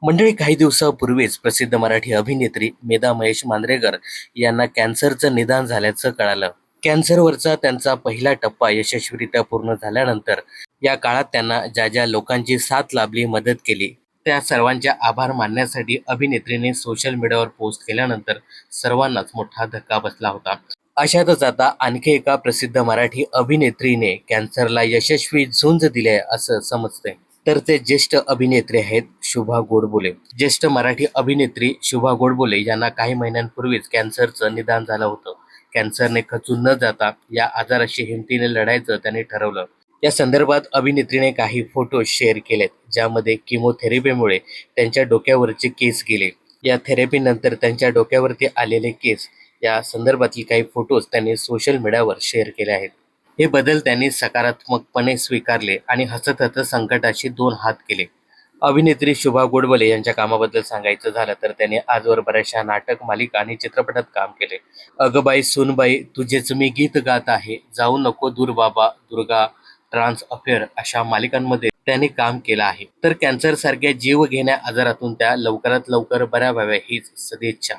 मंडळी, काही दिवसापूर्वीच प्रसिद्ध मराठी अभिनेत्री मेधा महेश मांजरेकर यांना कॅन्सरचं निदान झाल्याचं कळालं. कॅन्सरवरचा त्यांचा पहिला टप्पा यशस्वीरित्या पूर्ण झाल्यानंतर या काळात त्यांना ज्या ज्या लोकांची साथ लाभली, मदत केली, त्या सर्वांचे आभार मानण्यासाठी अभिनेत्रीने सोशल मीडियावर पोस्ट केल्यानंतर सर्वांनाच मोठा धक्का बसला होता. अशातच आता आणखी एका प्रसिद्ध मराठी अभिनेत्रीने कॅन्सरला यशस्वी झुंज दिली आहे असं समजतंय. तर ते ज्येष्ठ अभिनेत्री आहेत शुभा गोडबोले. ज्येष्ठ मराठी अभिनेत्री शुभा गोडबोले यांना काही महिन्यांपूर्वीच कॅन्सरचं निदान झालं होतं. कॅन्सरने खचून न जाता या आजाराशी हिमतीने लढायचं त्यांनी ठरवलं. या संदर्भात अभिनेत्रीने काही फोटो शेअर केलेत, ज्यामध्ये किमोथेरपीमुळे त्यांच्या डोक्यावरचे केस गेले. या थेरपीनंतर त्यांच्या डोक्यावरती आलेले केस या संदर्भातील काही फोटोज त्यांनी सोशल मीडियावर शेअर केले आहेत. हे बदल त्यांनी सकारात्मकपणे स्वीकारले आणि हसत हसत संकटाशी दोन हात केले. अभिनेत्री शुभा गोडबोले यांच्या कामाबद्दल सांगायचं झालं तर त्यांनी आजवर बऱ्याचशा नाटक, मालिका आणि चित्रपटात काम केले. अगबाई सूनबाई, तुझेच मी गीत गात आहे, जाऊ नको दूर बाबा, दुर्गा, ट्रान्स अफेअर अशा मालिकांमध्ये त्यांनी काम केलं आहे. तर कॅन्सर सारख्या जीवघेण्या आजारातून त्या लवकरात लवकर बऱ्या व्हाव्या हीच सदिच्छा.